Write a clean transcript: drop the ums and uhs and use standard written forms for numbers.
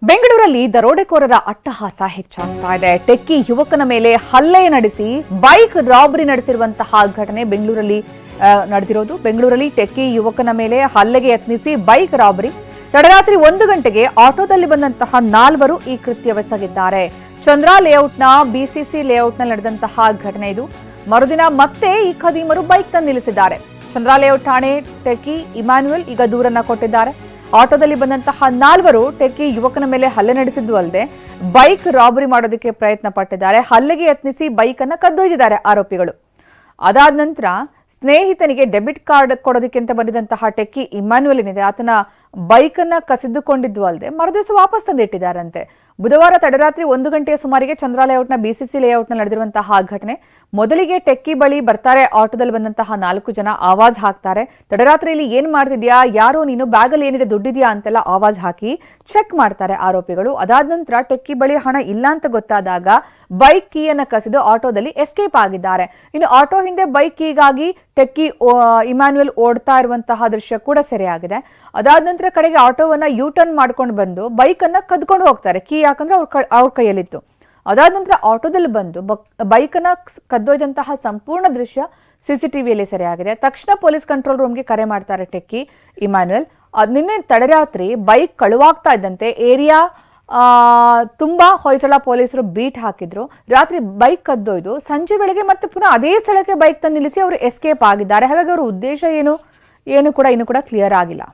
ಬೆಂಗಳೂರಲ್ಲಿ ದರೋಡೆಕೋರರ ಅಟ್ಟಹಾಸ ಹೆಚ್ಚಾಗ್ತಾ ಇದೆ. ಟೆಕ್ಕಿ ಯುವಕನ ಮೇಲೆ ಹಲ್ಲೆ ನಡೆಸಿ ಬೈಕ್ ರಾಬರಿ ನಡೆಸಿರುವಂತಹ ಘಟನೆ ಬೆಂಗಳೂರಲ್ಲಿ ನಡೆದಿರೋದು. ಬೆಂಗಳೂರಲ್ಲಿ ಟೆಕ್ಕಿ ಯುವಕನ ಮೇಲೆ ಹಲ್ಲೆಗೆ ಯತ್ನಿಸಿ ಬೈಕ್ ರಾಬರಿ. ತಡರಾತ್ರಿ 1 ಗಂಟೆಗೆ ಆಟೋದಲ್ಲಿ ಬಂದಂತಹ 4 ಈ ಕೃತ್ಯವೆಸಗಿದ್ದಾರೆ. ಚಂದ್ರ ಲೇಔಟ್ನ ಬಿಸಿಸಿ ಲೇಔಟ್ನಲ್ಲಿ ನಡೆದಂತಹ ಘಟನೆ ಇದು. ಮರುದಿನ ಮತ್ತೆ ಈ ಖದೀಮರು ಬೈಕ್ ತಂದು ನಿಲ್ಲಿಸಿದ್ದಾರೆ. ಚಂದ್ರ ಲೇಔಟ್ ಠಾಣೆ ಟೆಕ್ಕಿ ಇಮ್ಯಾನ್ಯುಯಲ್ ಈಗ ದೂರನ್ನ ಕೊಟ್ಟಿದ್ದಾರೆ. ಆಟೋದಲ್ಲಿ ಬಂದಂತಹ 4 ಟೆಕ್ಕಿ ಯುವಕನ ಮೇಲೆ ಹಲ್ಲೆ ನಡೆಸಿದ್ದು ಅಲ್ಲದೆ ಬೈಕ್ ರಾಬರಿ ಮಾಡೋದಕ್ಕೆ ಪ್ರಯತ್ನ ಪಟ್ಟಿದ್ದಾರೆ. ಹಲ್ಲೆಗೆ ಯತ್ನಿಸಿ ಬೈಕ್ ಅನ್ನ ಕದ್ದೊಯ್ದಿದ್ದಾರೆ ಆರೋಪಿಗಳು. ಅದಾದ ನಂತರ ಸ್ನೇಹಿತನಿಗೆ ಡೆಬಿಟ್ ಕಾರ್ಡ್ ಕೊಡೋದಕ್ಕೆ ಅಂತ ಬಂದಿದ್ದಂತಹ ಟೆಕ್ಕಿ ಇಮ್ಯಾನ್ಯುಯಲ್ ಏನಿದೆ ಆತನ ಬೈಕ್ ಅನ್ನ ಕಸಿದುಕೊಂಡಿದ್ದು ಅಲ್ಲದೆ ಮರುದಿವಸ ವಾಪಸ್ ತಂದಿಟ್ಟಿದ್ದಾರಂತೆ. ಬುಧವಾರ ತಡರಾತ್ರಿ 1 ಗಂಟೆಯ ಸುಮಾರಿಗೆ ಚಂದ್ರ ಲೇಔಟ್ನ ಬಿಸಿಸಿ ಲೇಔಟ್ನಲ್ಲಿ ನಡೆದಿರುವಂತಹ ಘಟನೆ. ಮೊದಲಿಗೆ ಟೆಕ್ಕಿ ಬಳಿ ಬರ್ತಾರೆ ಆಟೋದಲ್ಲಿ ಬಂದಂತಹ 4 ಜನ, ಆವಾಜ್ ಹಾಕ್ತಾರೆ. ತಡರಾತ್ರಿಯಲ್ಲಿ ಏನ್ ಮಾಡ್ತಿದ್ಯಾ, ಯಾರೋ ನೀನು, ಬ್ಯಾಗಲ್ಲಿ ಏನಿದೆ, ದುಡ್ಡಿದ್ಯಾ ಅಂತೆಲ್ಲ ಆವಾಜ್ ಹಾಕಿ ಚೆಕ್ ಮಾಡ್ತಾರೆ ಆರೋಪಿಗಳು. ಅದಾದ ನಂತರ ಟೆಕ್ಕಿ ಬಳಿ ಹಣ ಇಲ್ಲ ಅಂತ ಗೊತ್ತಾದಾಗ ಬೈಕ್ ಕೀಯನ್ನ ಕಸಿದು ಆಟೋದಲ್ಲಿ ಎಸ್ಕೇಪ್ ಆಗಿದ್ದಾರೆ. ಇನ್ನು ಆಟೋ ಹಿಂದೆ ಬೈಕ್ ಕೀಗಾಗಿ ಟೆಕ್ಕಿ ಇಮ್ಯಾನ್ಯುಯಲ್ ಓಡ್ತಾ ಇರುವಂತಹ ದೃಶ್ಯ ಕೂಡ ಸೆರೆಯಾಗಿದೆ. ಅದಾದ ನಂತರ ಕಡೆಗೆ ಆಟೋವನ್ನ ಯೂ ಟರ್ನ್ ಮಾಡ್ಕೊಂಡು ಬಂದು ಬೈಕ್ ಅನ್ನ ಕದ್ಕೊಂಡು ಹೋಗ್ತಾರೆ. ಕೀ ಯಾಕಂದ್ರೆ ಅವ್ರ ಕೈಯಲ್ಲಿತ್ತು. ಅದಾದ ನಂತರ ಆಟೋದಲ್ಲಿ ಬಂದು ಬೈಕ್ ಅನ್ನ ಕದ್ದೊಯ್ದಂತಹ ಸಂಪೂರ್ಣ ದೃಶ್ಯ ಸಿಸಿಟಿವಿಯಲ್ಲಿ ಸೆರೆಯಾಗಿದೆ. ತಕ್ಷಣ ಪೊಲೀಸ್ ಕಂಟ್ರೋಲ್ ರೂಮ್ಗೆ ಕರೆ ಮಾಡ್ತಾರೆ ಟೆಕ್ಕಿ ಇಮ್ಯಾನ್ಯುಯಲ್. ನಿನ್ನೆ ತಡರಾತ್ರಿ ಬೈಕ್ ಕಳುವಾಗ್ತಾ ಇದ್ದಂತೆ ಏರಿಯಾ ತುಂಬಾ ಹೊಯ್ಸಳ ಪೊಲೀಸರು ಬೀಟ್ ಹಾಕಿದ್ರು. ರಾತ್ರಿ ಬೈಕ್ ಕದ್ದೊಯ್ದು ಸಂಜೆ ವೇಳೆಗೆ ಮತ್ತೆ ಪುನಃ ಅದೇ ಸ್ಥಳಕ್ಕೆ ಬೈಕ್ ತಂದು ನಿಲ್ಲಿಸಿ ಅವರು ಎಸ್ಕೇಪ್ ಆಗಿದ್ದಾರೆ. ಹಾಗಾಗಿ ಅವರ ಉದ್ದೇಶ ಏನು ಕೂಡ ಕ್ಲಿಯರ್ ಆಗಿಲ್ಲ.